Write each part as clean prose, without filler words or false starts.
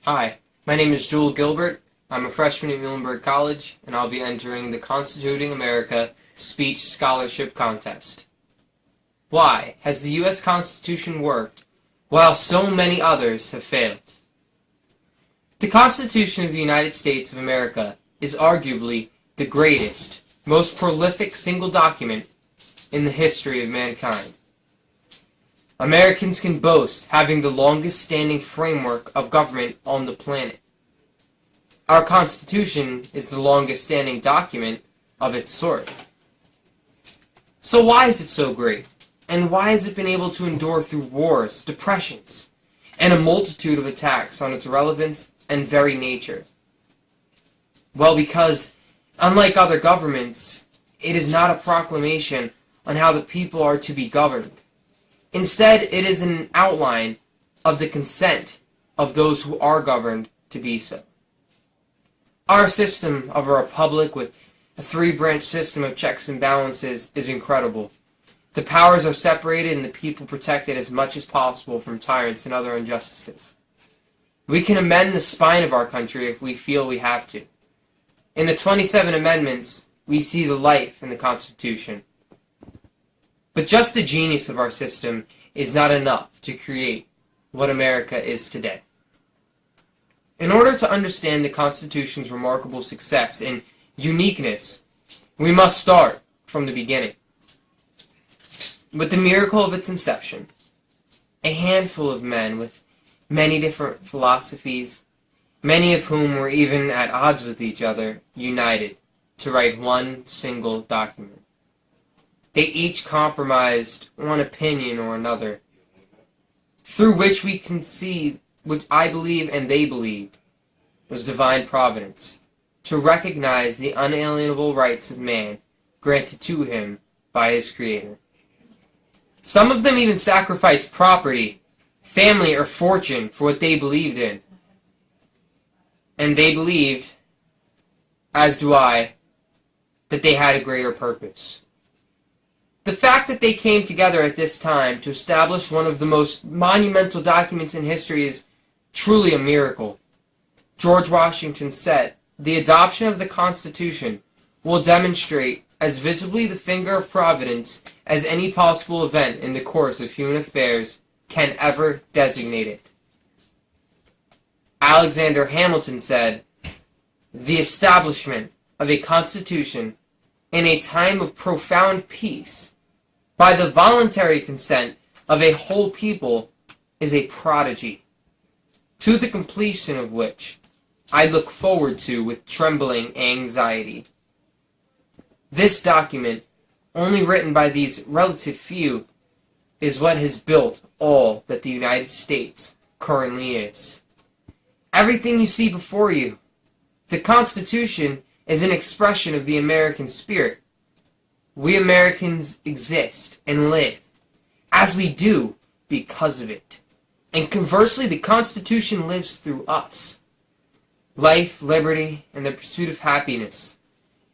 Hi, my name is Gilbert. I'm a freshman at Muhlenberg College, and I'll be entering the Constituting America Speech Scholarship Contest. Why has the U.S. Constitution worked while so many others have failed? The Constitution of the United States of America is arguably the greatest, most prolific single document in the history of mankind. Americans can boast having the longest-standing framework of government on the planet. Our Constitution is the longest-standing document of its sort. So why is it so great? And why has it been able to endure through wars, depressions, and a multitude of attacks on its relevance and very nature? Well, because, unlike other governments, it is not a proclamation on how the people are to be governed. Instead, it is an outline of the consent of those who are governed to be so. Our system of a republic with a three-branch system of checks and balances is incredible. The powers are separated and the people protected as much as possible from tyrants and other injustices. We can amend the spine of our country if we feel we have to. In the 27 amendments, we see the life in the Constitution. But just the genius of our system is not enough to create what America is today. In order to understand the Constitution's remarkable success and uniqueness, we must start from the beginning. With the miracle of its inception, a handful of men with many different philosophies, many of whom were even at odds with each other, united to write one single document. They each compromised one opinion or another, through which we can see, which I believe and they believed, was divine providence, to recognize the unalienable rights of man granted to him by his Creator. Some of them even sacrificed property, family, or fortune for what they believed in. And they believed, as do I, that they had a greater purpose. The fact that they came together at this time to establish one of the most monumental documents in history is truly a miracle. George Washington said, "The adoption of the Constitution will demonstrate as visibly the finger of Providence as any possible event in the course of human affairs can ever designate it." Alexander Hamilton said, "The establishment of a Constitution in a time of profound peace by the voluntary consent of a whole people is a prodigy, to the completion of which I look forward to with trembling anxiety." This document, only written by these relative few, is what has built all that the United States currently is. Everything you see before you, the Constitution, is an expression of the American spirit. We Americans exist and live, as we do, because of it. And conversely, the Constitution lives through us. Life, liberty, and the pursuit of happiness.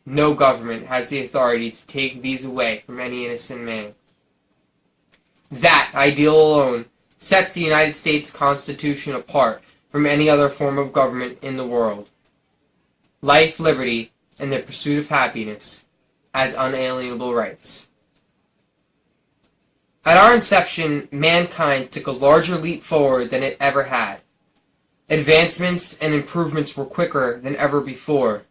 No government has the authority to take these away from any innocent man. That ideal alone sets the United States Constitution apart from any other form of government in the world. Life, liberty, and the pursuit of happiness as unalienable rights. At our inception, mankind took a larger leap forward than it ever had. Advancements and improvements were quicker than ever before.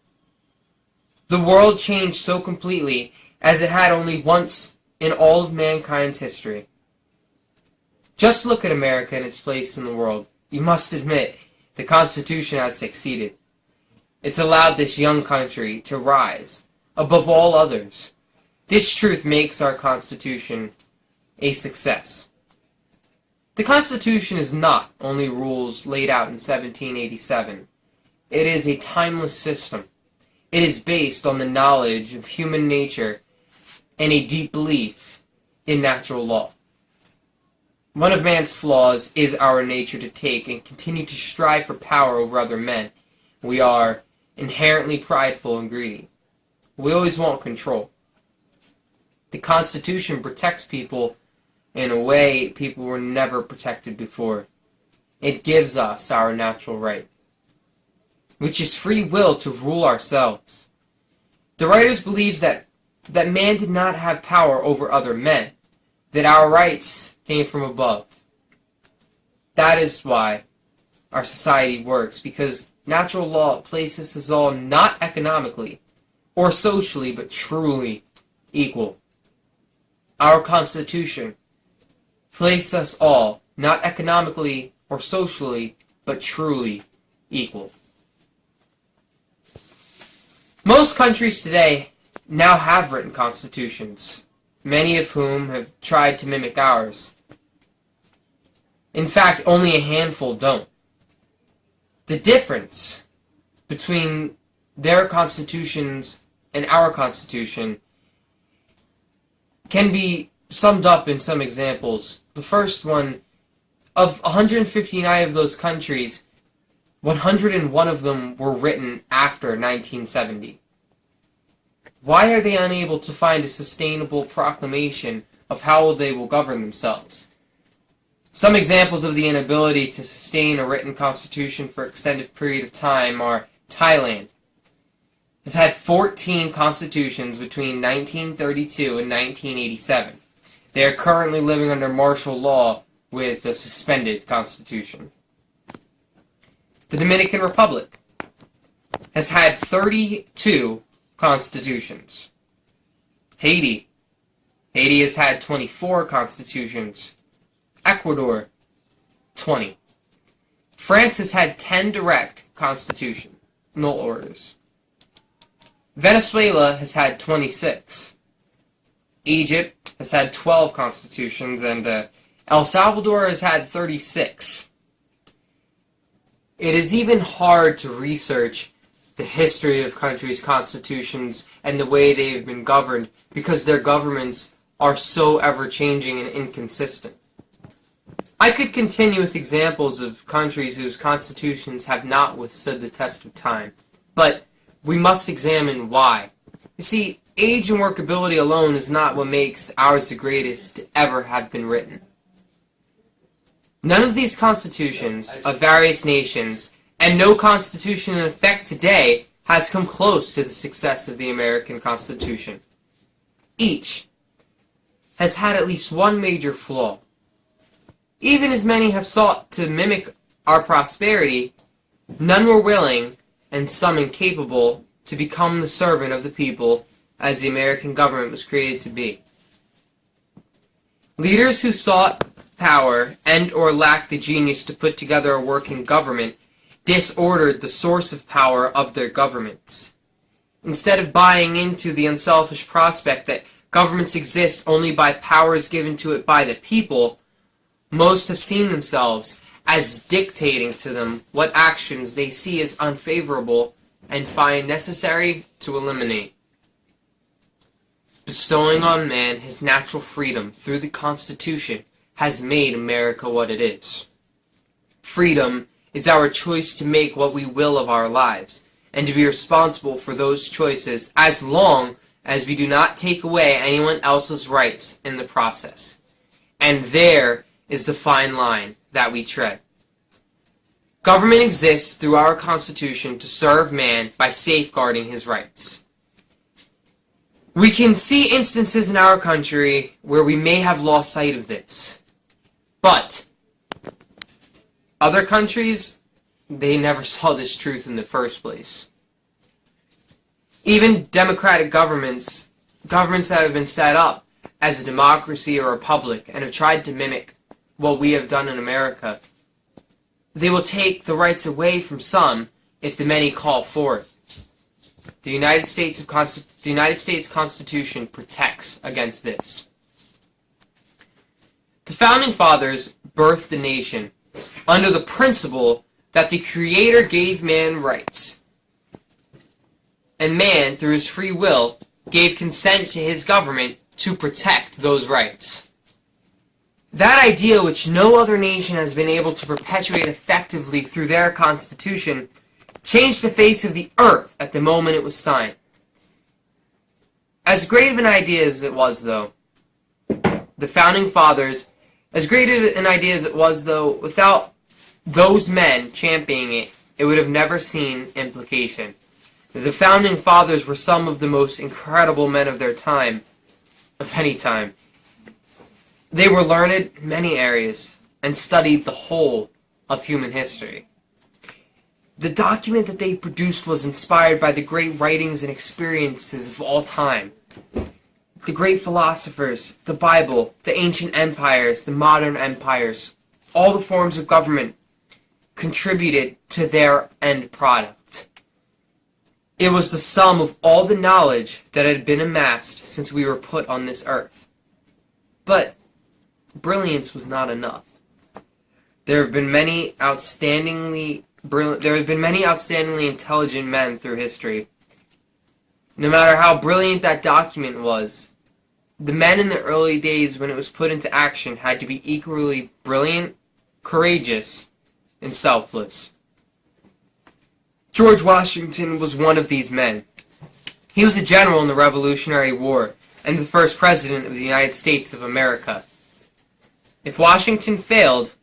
The world changed so completely as it had only once in all of mankind's history. Just look at America and its place in the world. You must admit, the Constitution has succeeded. It's allowed this young country to rise above all others. This truth makes our Constitution a success. The Constitution is not only rules laid out in 1787. It is a timeless system. It is based on the knowledge of human nature and a deep belief in natural law. One of man's flaws is our nature to take and continue to strive for power over other men. We are inherently prideful and greedy. We always want control. The Constitution protects people in a way people were never protected before. It gives us our natural right, which is free will to rule ourselves. The writers believe that man did not have power over other men, that our rights came from above. That is why our society works, because natural law places us all not economically or socially, but truly equal. Our Constitution places us all not economically or socially, but truly equal. Most countries today now have written constitutions, many of whom have tried to mimic ours. In fact, only a handful don't. The difference between their constitutions and our Constitution can be summed up in some examples. The first one, of 159 of those countries, 101 of them were written after 1970. Why are they unable to find a sustainable proclamation of how they will govern themselves? Some examples of the inability to sustain a written constitution for an extended period of time are Thailand has had 14 constitutions between 1932 and 1987. They are currently living under martial law with a suspended constitution. The Dominican Republic has had 32 constitutions. Haiti has had 24 constitutions. Ecuador, 20. France has had 10 direct constitutional orders. Venezuela has had 26. Egypt has had 12 constitutions, and El Salvador has had 36. It is even hard to research the history of countries' constitutions and the way they've been governed because their governments are so ever-changing and inconsistent. I could continue with examples of countries whose constitutions have not withstood the test of time, but we must examine why. You see, age and workability alone is not what makes ours the greatest to ever have been written. None of these constitutions of various nations, and no constitution in effect today, has come close to the success of the American Constitution. Each has had at least one major flaw. Even as many have sought to mimic our prosperity, none were willing, and some incapable, to become the servant of the people as the American government was created to be. Leaders who sought power and or lacked the genius to put together a working government disordered the source of power of their governments. Instead of buying into the unselfish prospect that governments exist only by powers given to it by the people, most have seen themselves as dictating to them what actions they see as unfavorable and find necessary to eliminate. Bestowing on man his natural freedom through the Constitution has made America what it is. Freedom is our choice to make what we will of our lives, and to be responsible for those choices as long as we do not take away anyone else's rights in the process. And there is the fine line that we tread. Government exists through our Constitution to serve man by safeguarding his rights. We can see instances in our country where we may have lost sight of this. But other countries, they never saw this truth in the first place. Even democratic governments that have been set up as a democracy or a republic and have tried to mimic what we have done in America, they will take the rights away from some if the many call for it. The United States Constitution protects against this. The Founding Fathers birthed the nation under the principle that the Creator gave man rights, and man, through his free will, gave consent to his government to protect those rights. That idea, which no other nation has been able to perpetuate effectively through their constitution, changed the face of the earth at the moment it was signed. As great of an idea as it was, though, without those men championing it, it would have never seen implication. The founding fathers were some of the most incredible men of their time, of any time. They were learned in many areas and studied the whole of human history. The document that they produced was inspired by the great writings and experiences of all time. The great philosophers, the Bible, the ancient empires, the modern empires, all the forms of government contributed to their end product. It was the sum of all the knowledge that had been amassed since we were put on this earth. But brilliance was not enough. There have been many outstandingly intelligent men through history. No matter how brilliant that document was, the men in the early days when it was put into action had to be equally brilliant, courageous, and selfless. George Washington was one of these men. He was a general in the Revolutionary War and the first president of the United States of America. If Washington failed,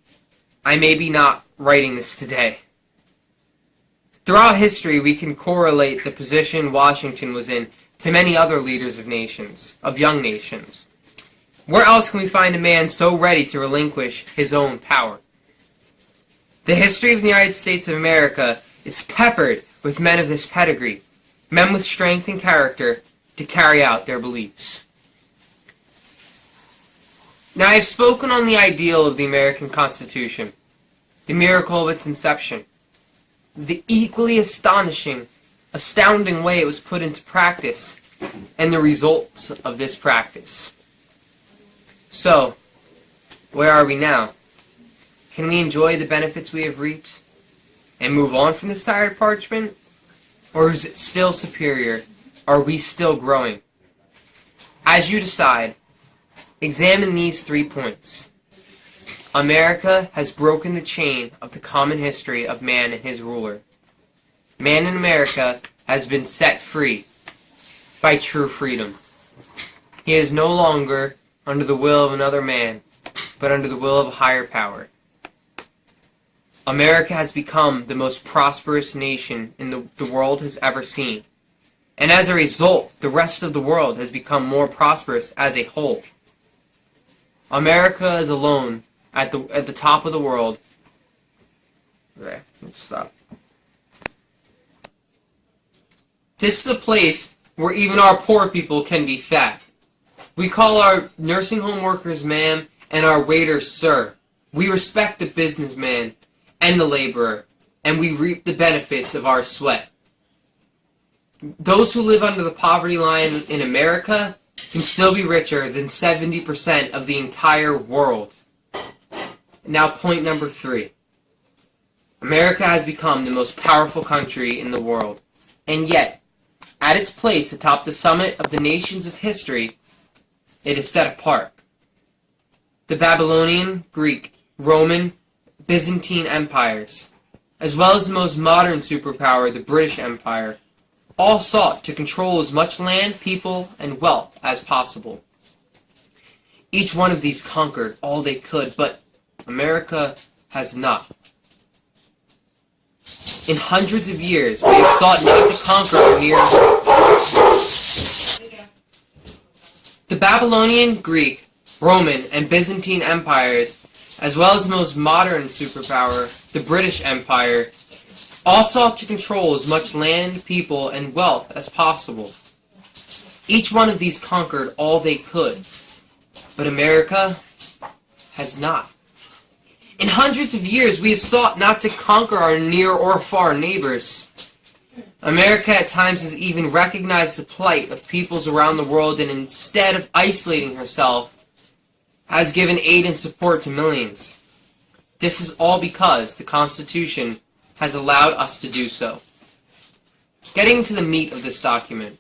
I may be not writing this today. Throughout history, we can correlate the position Washington was in to many other leaders of nations, of young nations. Where else can we find a man so ready to relinquish his own power? The history of the United States of America is peppered with men of this pedigree, men with strength and character to carry out their beliefs. Now I have spoken on the ideal of the American Constitution, the miracle of its inception, the equally astounding way it was put into practice, and the results of this practice. So, where are we now? Can we enjoy the benefits we have reaped and move on from this tired parchment? Or is it still superior? Are we still growing? As you decide, examine these 3 points. America has broken the chain of the common history of man and his ruler. Man in America has been set free by true freedom. He is no longer under the will of another man, but under the will of a higher power. America has become the most prosperous nation the world has ever seen. And as a result, the rest of the world has become more prosperous as a whole. America is alone at the top of the world. Okay, let's stop. This is a place where even our poor people can be fed. We call our nursing home workers ma'am and our waiters sir. We respect the businessman and the laborer, and we reap the benefits of our sweat. Those who live under the poverty line in America can still be richer than 70% of the entire world. Now point number 3. America has become the most powerful country in the world, and yet, at its place atop the summit of the nations of history, it is set apart. The Babylonian, Greek, Roman, Byzantine empires, as well as the most modern superpower, the British Empire, all sought to control as much land, people, and wealth as possible. Each one of these conquered all they could, but America has not. In hundreds of years, we have sought not to conquer or near. The Babylonian, Greek, Roman, and Byzantine empires, as well as the most modern superpower, the British Empire, all sought to control as much land, people, and wealth as possible. Each one of these conquered all they could, but America has not. In hundreds of years, we have sought not to conquer our near or far neighbors. America at times has even recognized the plight of peoples around the world, and instead of isolating herself, has given aid and support to millions. This is all because the Constitution has allowed us to do so. Getting to the meat of this document.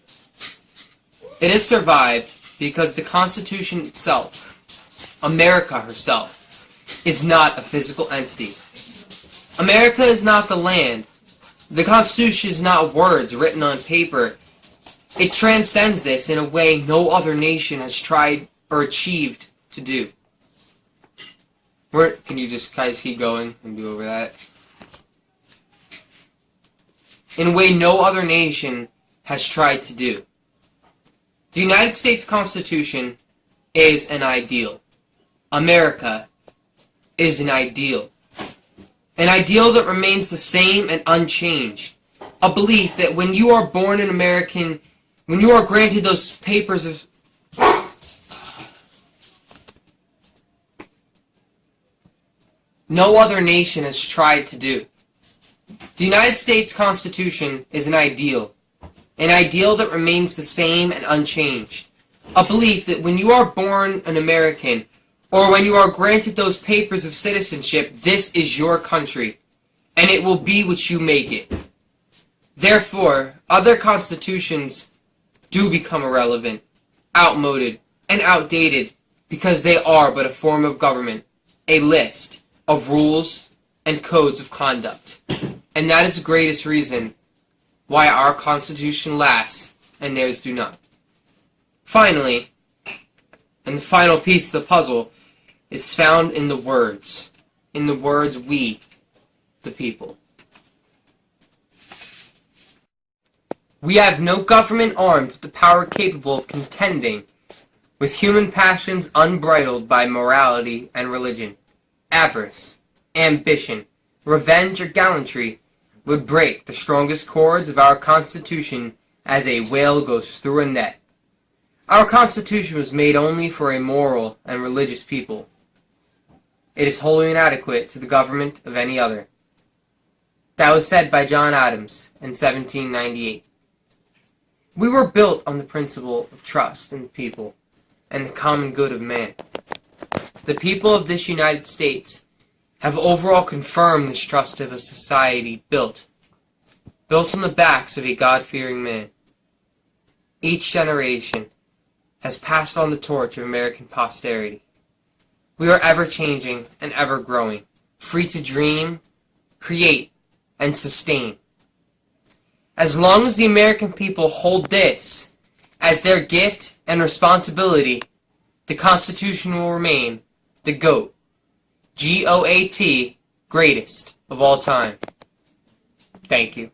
It has survived because the Constitution itself, America herself, is not a physical entity. America is not the land. The Constitution is not words written on paper. It transcends this in a way no other nation has tried or achieved to do. Can you just guys keep going and do over that? In a way no other nation has tried to do. The United States Constitution is an ideal. America is an ideal. An ideal that remains the same and unchanged. A belief that when you are born an American, when you are granted those papers of no other nation has tried to do. The United States Constitution is an ideal that remains the same and unchanged. A belief that when you are born an American, or when you are granted those papers of citizenship, this is your country, and it will be what you make it. Therefore, other constitutions do become irrelevant, outmoded, and outdated because they are but a form of government, a list of rules and codes of conduct. And that is the greatest reason why our Constitution lasts and theirs do not. Finally, and the final piece of the puzzle is found in the words. In the words we, the people. We have no government armed with the power capable of contending with human passions unbridled by morality and religion. Avarice, ambition, revenge, or gallantry would break the strongest cords of our Constitution as a whale goes through a net. Our Constitution was made only for a moral and religious people. It is wholly inadequate to the government of any other. That was said by John Adams in 1798. We were built on the principle of trust in the people and the common good of man. The people of this United States have overall confirmed this trust of a society built on the backs of a God-fearing man. Each generation has passed on the torch of American posterity. We are ever-changing and ever-growing, free to dream, create, and sustain. As long as the American people hold this as their gift and responsibility, the Constitution will remain the GOAT, G-O-A-T, greatest of all time. Thank you.